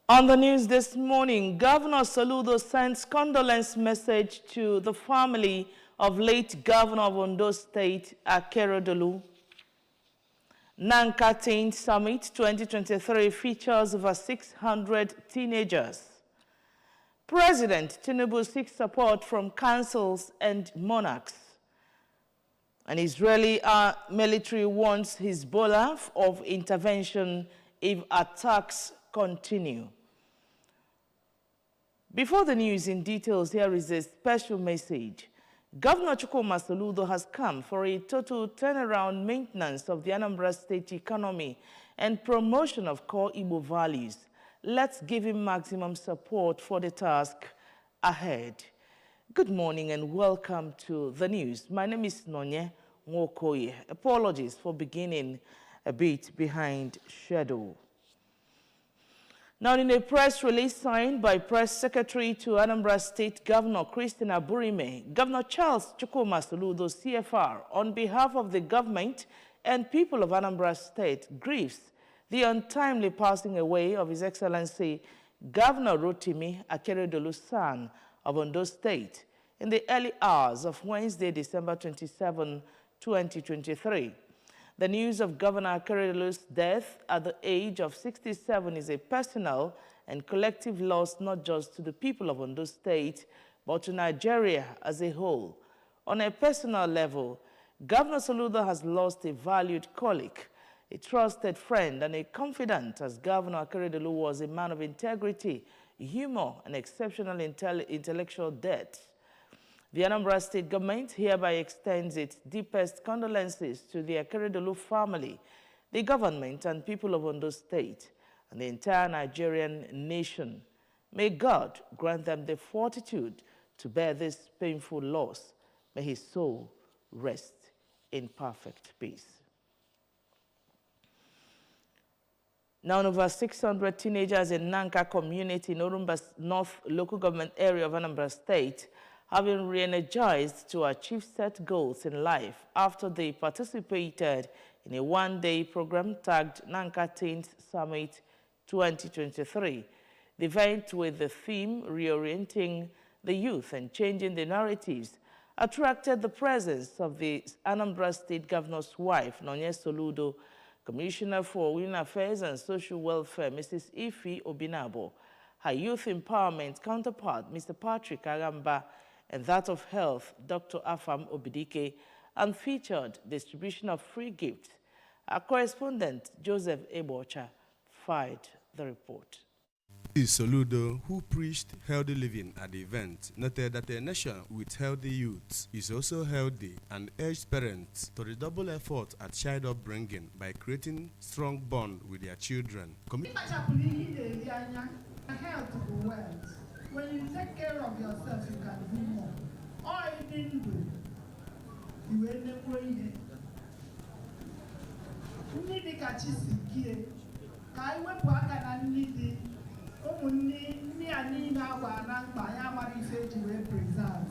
On the news this morning, Governor Soludo sends condolence message to the family of late Governor of Ondo State, Akeredolu. Nanka Teen Summit 2023 features over 600 teenagers. President Tinubu seeks support from councils and monarchs. An Israeli military warns Hezbollah of intervention if attacks continue. Before the news in details, here is a special message. Governor Chukwuma Soludo has come for a total turnaround maintenance of the Anambra State economy and promotion of core Igbo values. Let's give him maximum support for the task ahead. Good morning and welcome to the news. My name is Nonye Nwokoye. Apologies for beginning a bit behind schedule. Now, in a press release signed by Press Secretary to Anambra State Governor Christina Burime, Governor Charles Chukwuma Soludo, CFR, on behalf of the government and people of Anambra State, grieves the untimely passing away of His Excellency Governor Rotimi Akeredolu San of Ondo State in the early hours of Wednesday, December 27, 2023. The news of Governor Akeredolu's death at the age of 67 is a personal and collective loss not just to the people of Ondo State, but to Nigeria as a whole. On a personal level, Governor Soludo has lost a valued colleague, a trusted friend, and a confidant, as Governor Akeredolu was a man of integrity, humor, and exceptional intellectual depth. The Anambra State government hereby extends its deepest condolences to the Akeredolu family, the government and people of Ondo State, and the entire Nigerian nation. May God grant them the fortitude to bear this painful loss. May his soul rest in perfect peace. Now, over 600 teenagers in Nanka community in Orumba North local government area of Anambra State have been re-energized to achieve set goals in life after they participated in a one-day program tagged Nanka Teens Summit 2023. The event, with the theme Reorienting the Youth and Changing the Narratives, attracted the presence of the Anambra State Governor's wife, Nonye Soludo, Commissioner for Women Affairs and Social Welfare, Mrs. Ifi Obinabo, her youth empowerment counterpart, Mr. Patrick Agamba, and that of Health, Dr. Afam Obidike, and featured distribution of free gifts. Our correspondent, Joseph Ebocha, filed the report. Soludo, who preached healthy living at the event, noted that a nation with healthy youths is also healthy and urged parents to redouble effort at child upbringing by creating strong bond with their children. When you take care of yourself, you can do more. All you didn't do, you end up going. You need to catch it. I went back and I need me and Nina were not by Amari said to preserve.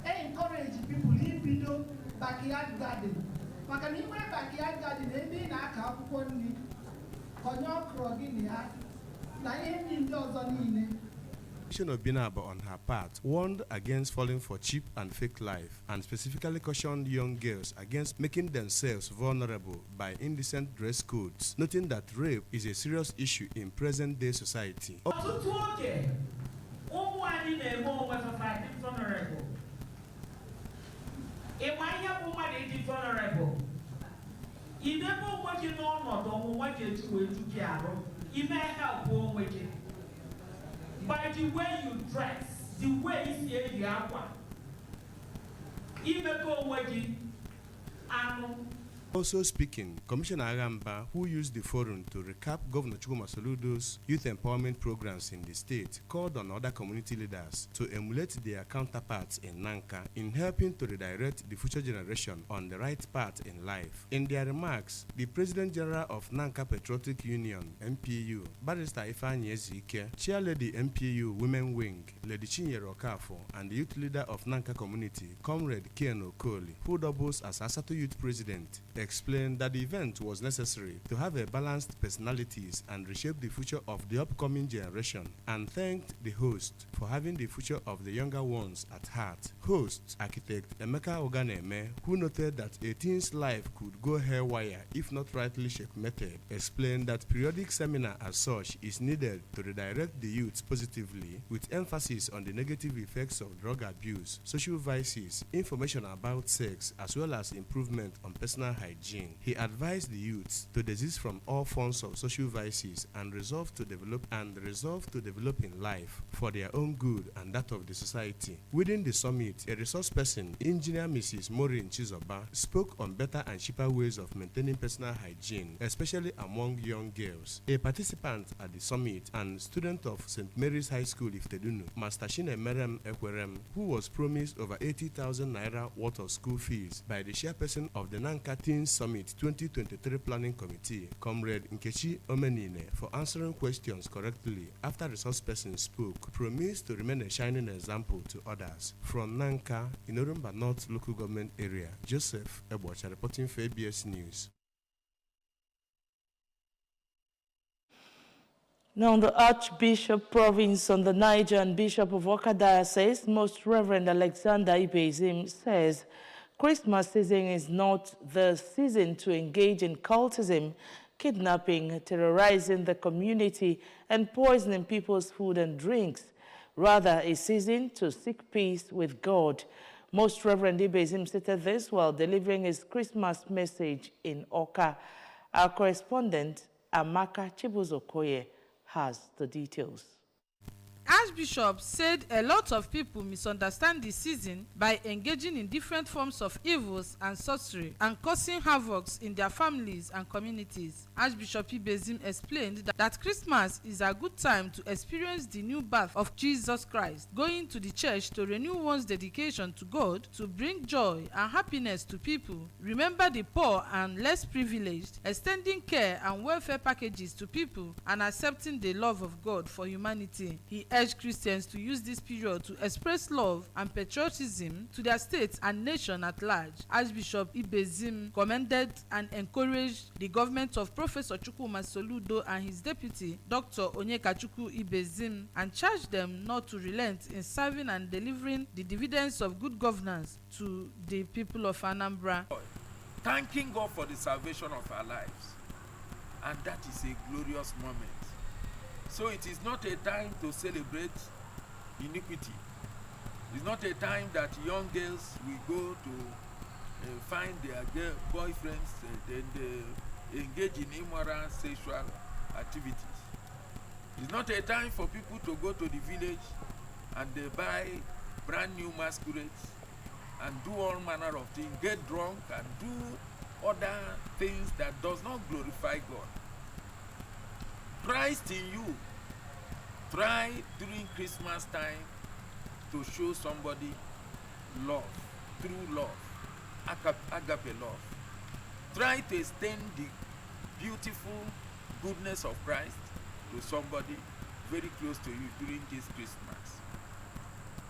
Encourage people in video backyard garden. But can you wear backyard garden? They didn't have one. On your crog in the eye. Now, you know, on Obinabo, on her part, warned against falling for cheap and fake life, and specifically cautioned young girls against making themselves vulnerable by indecent dress codes, noting that rape is a serious issue in present-day society. By the way you dress, the way you see the aqua, even go away, Also speaking, Commissioner Agamba, who used the forum to recap Governor Chukwuma Soludo's youth empowerment programs in the state, called on other community leaders to emulate their counterparts in Nanka in helping to redirect the future generation on the right path in life. In their remarks, the President General of Nanka Patriotic Union, MPU, Barrister Ifeanyi Ezike, Chair Lady MPU Women Wing, Lady Chinyere Okafo, and the youth leader of Nanka community, Comrade Ken Okoli, who doubles as Asatu Youth President, explained that the event was necessary to have a balanced personalities and reshape the future of the upcoming generation, and thanked the host for having the future of the younger ones at heart. Host, architect Emeka Oganeme, who noted that a teen's life could go haywire if not rightly checkmated, explained that periodic seminar as such is needed to redirect the youth positively, with emphasis on the negative effects of drug abuse, social vices, information about sex, as well as improvement on personal hygiene. He advised the youths to desist from all forms of social vices and resolve to develop in life for their own good and that of the society. Within the summit, a resource person, Engineer Mrs. Maureen Chizoba, spoke on better and cheaper ways of maintaining personal hygiene, especially among young girls. A participant at the summit and student of St. Mary's High School Iftedunu, Master Chinemerem Ekwerem, who was promised over 80,000 naira worth of school fees by the chairperson of the Nanka Teens Summit 2023 Planning Committee, Comrade Nkechi Omenine, for answering questions correctly after resource person spoke, promised to remain a shining example to others. From Nanka, in Orumba North Local Government Area, Joseph Ebocha reporting for ABS News. Now, the Archbishop Province on the Niger and Bishop of Awka Diocese, Most Reverend Alexander Ibezim, says Christmas season is not the season to engage in cultism, kidnapping, terrorizing the community, and poisoning people's food and drinks. Rather, a season to seek peace with God. Most Reverend Ibezim stated this while delivering his Christmas message in Awka. Our correspondent, Amaka Chibuzokoye, has the details. Archbishop said a lot of people misunderstand the season by engaging in different forms of evils and sorcery and causing havoc in their families and communities. Archbishop Ibezim explained that Christmas is a good time to experience the new birth of Jesus Christ, going to the church to renew one's dedication to God, to bring joy and happiness to people, remember the poor and less privileged, extending care and welfare packages to people, and accepting the love of God for humanity. He urged Christians to use this period to express love and patriotism to their state and nation at large. Archbishop Ibezim commended and encouraged the government of Professor Chukwuma Soludo and his deputy, Dr. Onyekachukwu Ibezim, and charged them not to relent in serving and delivering the dividends of good governance to the people of Anambra. Thanking God for the salvation of our lives, and that is a glorious moment. So it is not a time to celebrate iniquity. It's not a time that young girls will go to find their boyfriends and engage in immoral sexual activities. It's not a time for people to go to the village and they buy brand new masquerades and do all manner of things, get drunk and do other things that does not glorify God. Christ in you. Try during Christmas time to show somebody love, true love, agape love. Try to extend the beautiful goodness of Christ to somebody very close to you during this Christmas.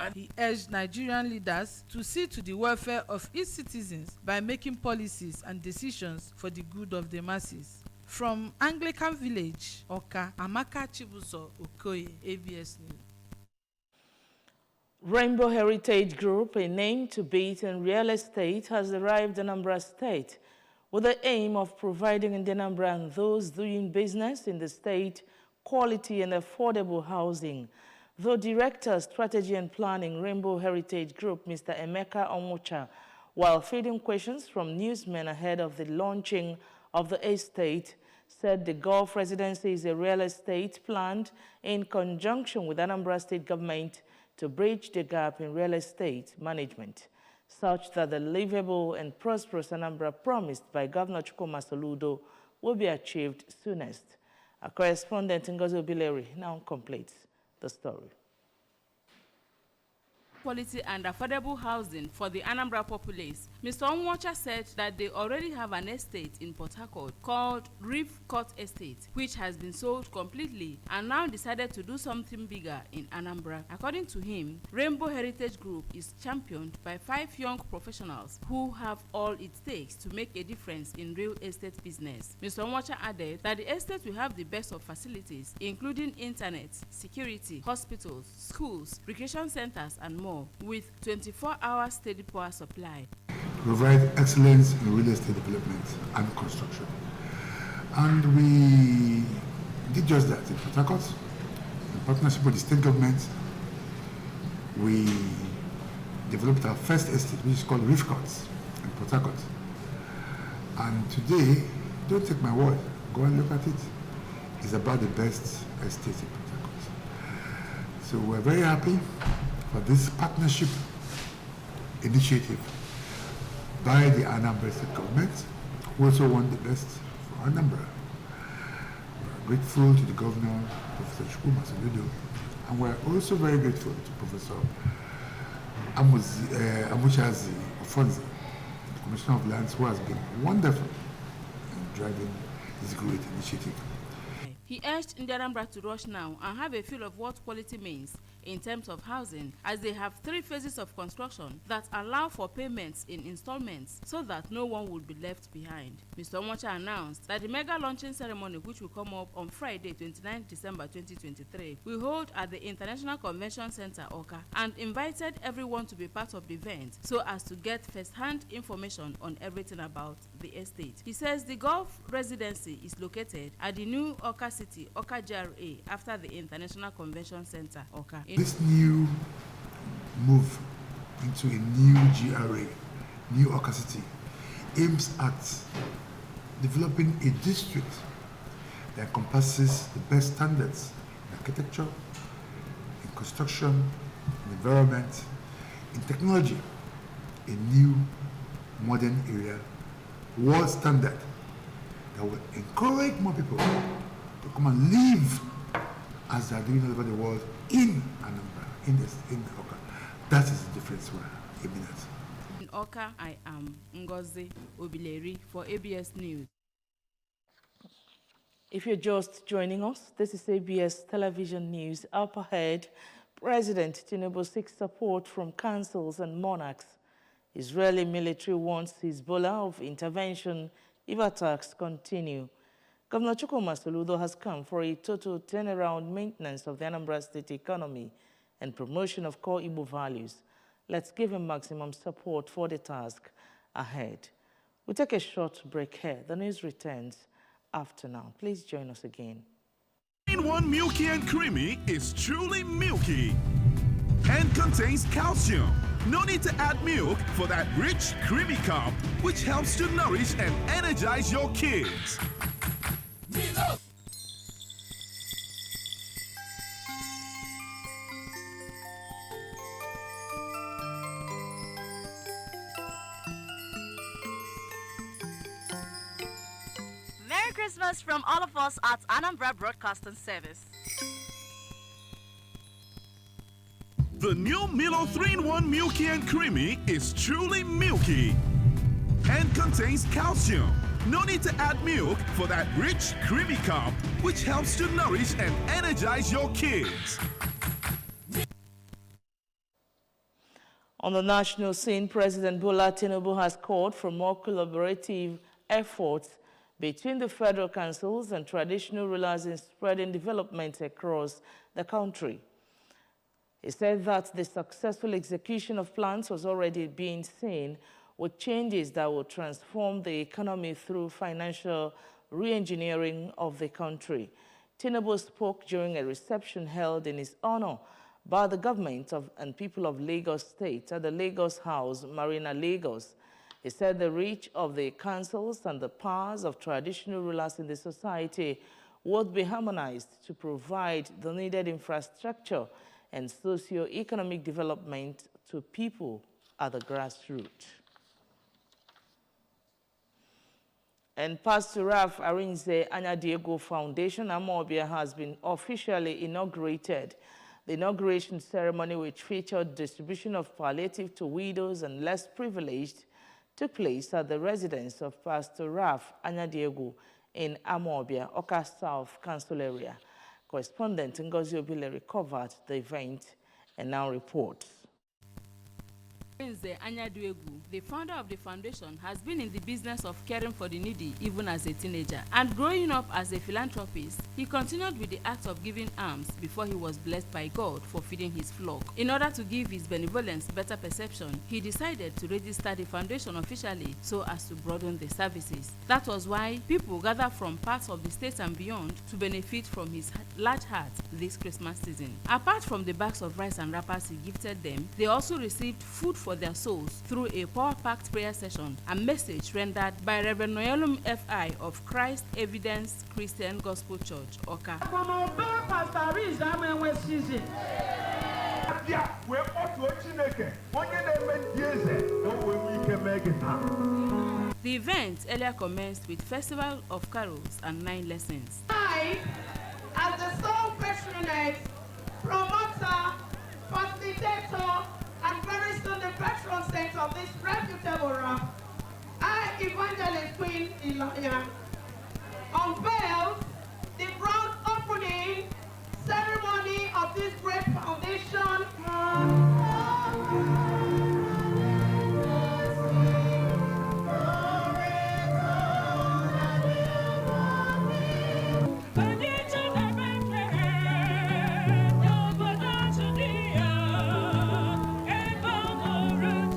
And he urged Nigerian leaders to see to the welfare of its citizens by making policies and decisions for the good of the masses. From Anglican Village, Awka, Amaka Chibuzo Okoye, ABS News. Rainbow Heritage Group, a name to beat in real estate, has arrived in Anambra State with the aim of providing in Anambra and those doing business in the state quality and affordable housing. The Director, Strategy and Planning, Rainbow Heritage Group, Mr. Emeka Onwucha, while fielding questions from newsmen ahead of the launching of the estate, said the Gulf Residency is a real estate planned in conjunction with Anambra State government to bridge the gap in real estate management, such that the livable and prosperous Anambra promised by Governor Chukwuma Soludo will be achieved soonest. Our correspondent Ngozi Obileri now completes the story. quality and affordable housing for the Anambra populace. Mr. Onwocha said that they already have an estate in Port Harcourt called Reef Court Estate, which has been sold completely and now decided to do something bigger in Anambra. According to him, Rainbow Heritage Group is championed by 5 young professionals who have all it takes to make a difference in real estate business. Mr. Onwocha added that the estate will have the best of facilities, including internet, security, hospitals, schools, recreation centers, and more, with 24-hour steady power supply. Provide excellence in real estate development and construction. And we did just that in Port Harcourt, in partnership with the state government. We developed our first estate, which is called Reef Court in Port Harcourt. And today, don't take my word, go and look at it. It's about the best estate in Port Harcourt. So we're very happy for this partnership initiative by the Anambra State government, who also want the best for Anambra. We're grateful to the governor, Professor Chukwu Masoludo, and we're also very grateful to Professor Amuchazi Ofonzi, the Commissioner of Lands, who has been wonderful in driving this great initiative. He urged Anambra to rush now and have a feel of what quality means in terms of housing, as they have 3 phases of construction that allow for payments in installments so that no one will be left behind. Mr. Onwocha announced that the mega launching ceremony, which will come up on Friday, 29 December 2023, will hold at the International Convention Center, Awka, and invited everyone to be part of the event so as to get first-hand information on everything about the estate. He says the Gulf residency is located at the new Awka City, Awka GRA, after the International Convention Center, Awka. This new move into a new GRA, new Awka City, aims at developing a district that encompasses the best standards in architecture, in construction, in environment, in technology, a new modern area, world standard that will encourage more people to come and live as they are doing all over the world in Anambra, in Awka. That is the difference we're aiming at. In Awka, I am Ngozi Obileri for ABS News. If you're just joining us, this is ABS Television News. Up ahead, President Tinubu seeks support from councils and monarchs. Israeli military warns Hezbollah of intervention if attacks continue. Governor Chukwuma Soludo has come for a total turnaround maintenance of the Anambra State economy and promotion of core Igbo values. Let's give him maximum support for the task ahead. We'll take a short break here. The news returns after now. Please join us again. 3-in-1 Milky and Creamy is truly milky and contains calcium. No need to add milk for that rich, creamy cup, which helps to nourish and energize your kids. Merry Christmas from all of us at Anambra Broadcasting Service. The new Milo 3-in-1 Milky and Creamy is truly milky and contains calcium. No need to add milk for that rich, creamy cup, which helps to nourish and energize your kids. On the national scene, President Bola Tinubu has called for more collaborative efforts between the federal councils and traditional rulers in spreading development across the country. He said that the successful execution of plans was already being seen with changes that will transform the economy through financial re-engineering of the country. Tinubu spoke during a reception held in his honor by the government and people of Lagos State at the Lagos House, Marina, Lagos. He said the reach of the councils and the powers of traditional rulers in the society would be harmonized to provide the needed infrastructure and socio-economic development to people at the grassroots. And Pastor Ralph Arinze Anya Diego Foundation, Amobia, has been officially inaugurated The inauguration ceremony, which featured distribution of palliative to widows and less privileged, took place at the residence of Pastor Ralph Anyadiegu in Amobia, Oka South Council area. Correspondent Ngozi Obile covered the event and now reports. Anyadiegu, the founder of the foundation, has been in the business of caring for the needy even as a teenager. And growing up as a philanthropist, he continued with the act of giving alms before he was blessed by God for feeding his flock. In order to give his benevolence better perception, he decided to register the foundation officially so as to broaden the services. That was why people gather from parts of the state and beyond to benefit from his large heart this Christmas season. Apart from the bags of rice and wrappers he gifted them, they also received food for their souls through a power-packed prayer session, a message rendered by Reverend Noelum F.I. of Christ Evidence Christian Gospel Church, Oka. The event earlier commenced with Festival of Carols and 9 lessons. I, as the sole patroness, promoter, facilitator, and very soon the patron saint of this reputable rap, I, Evangelist Queen Elia, unveiled the grand opening ceremony of this great foundation.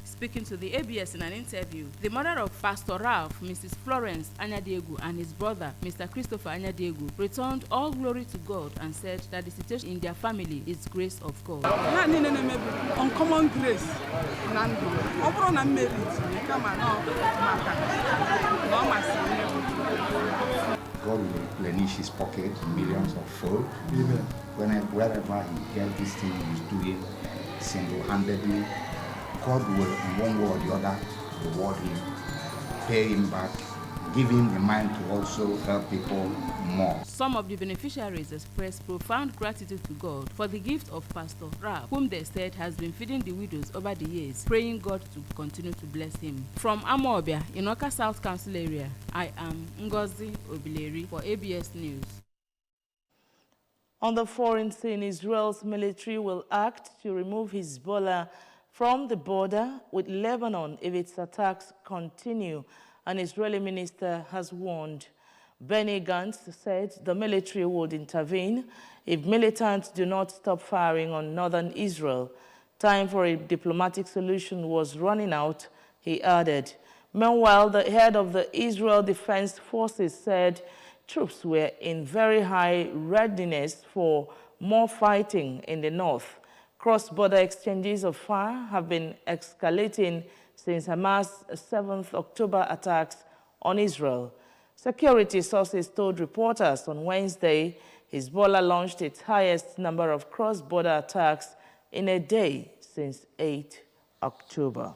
Speaking to the ABS in an interview, the mother of Pastor Ralph, Mrs. Florence Anyadiegu, and his brother, Mr. Christopher Anyadiegu, returned all glory to God and said that the situation in their family is grace of God. Uncommon grace. God will replenish his pocket, millions of fold. Wherever he gets this thing, he's doing single-handedly. God will, in one way or the other, reward him, pay him back, give him the mind to also help people more. Some of the beneficiaries expressed profound gratitude to God for the gift of Pastor Ralph, whom they said has been feeding the widows over the years, praying God to continue to bless him. From Amobia, in Oka South Council area, I am Ngozi Obileri for ABS News. On the foreign scene, Israel's military will act to remove Hezbollah from the border with Lebanon if its attacks continue, an Israeli minister has warned. Benny Gantz said the military would intervene if militants do not stop firing on northern Israel. Time for a diplomatic solution was running out, he added. Meanwhile, the head of the Israel Defense Forces said troops were in very high readiness for more fighting in the north. Cross-border exchanges of fire have been escalating since Hamas' 7th October attacks on Israel. Security sources told reporters on Wednesday Hezbollah launched its highest number of cross-border attacks in a day since 8 October.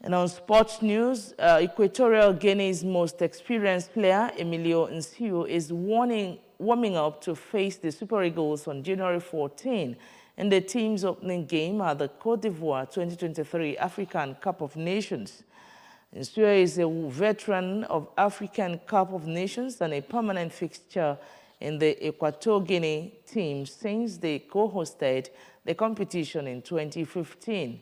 And on sports news, Equatorial Guinea's most experienced player, Emilio Nsue, is warming up to face the Super Eagles on January 14 in the team's opening game at the Côte d'Ivoire 2023 African Cup of Nations. Nsue is a veteran of African Cup of Nations and a permanent fixture in the Equatorial Guinea team since they co-hosted the competition in 2015.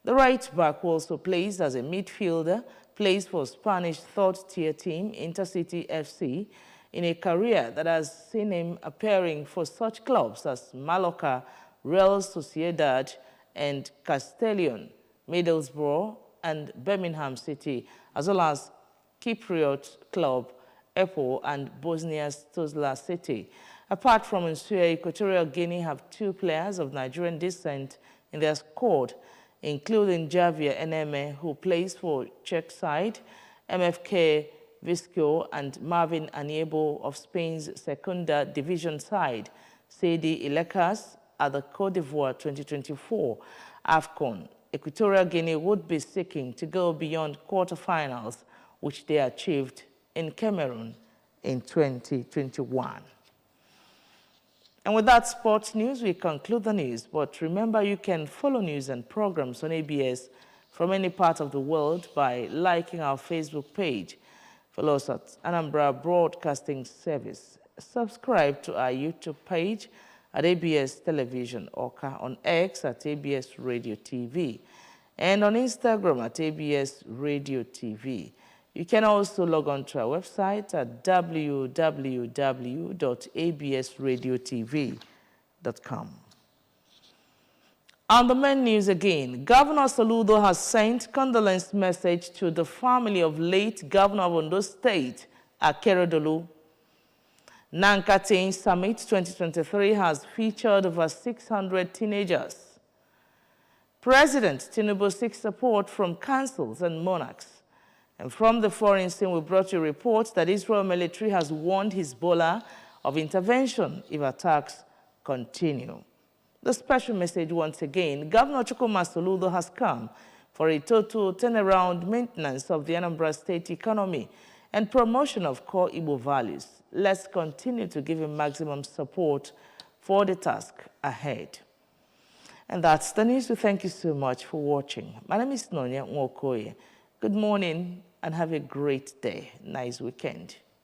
The right back also plays as a midfielder, plays for Spanish third-tier team Intercity FC, in a career that has seen him appearing for such clubs as Mallorca, Real Sociedad, and Castellón, Middlesbrough, and Birmingham City, as well as Cypriot club EPO and Bosnia's Tuzla City. Apart from Nsue, Equatorial Guinea have 2 players of Nigerian descent in their squad, including Javier Eneme, who plays for Czech side, MFK Visco, and Marvin Aniebo of Spain's Segunda Division side, Seydi Ilekas at the Côte d'Ivoire 2024 AFCON. Equatorial Guinea would be seeking to go beyond quarterfinals, which they achieved in Cameroon in 2021. And with that sports news, we conclude the news. But remember, you can follow news and programs on ABS from any part of the world by liking our Facebook page. Follow us at Anambra Broadcasting Service. Subscribe to our YouTube page at ABS Television, Oka, on X at ABS Radio TV, and on Instagram at ABS Radio TV. You can also log on to our website at www.absradiotv.com. On the main news again, Governor Soludo has sent condolence message to the family of late Governor of Ondo State, Akeredolu. Nanka Teen Summit 2023 has featured over 600 teenagers. President Tinubu seeks support from councils and monarchs. And from the foreign scene, we brought you reports that Israel military has warned Hezbollah of intervention if attacks continue. The special message once again, Governor Chukwuma Soludo has come for a total turnaround maintenance of the Anambra State economy and promotion of core Igbo values. Let's continue to give him maximum support for the task ahead. And that's the news. We thank you so much for watching. My name is Nonya Nwokoye. Good morning and have a great day. Nice weekend.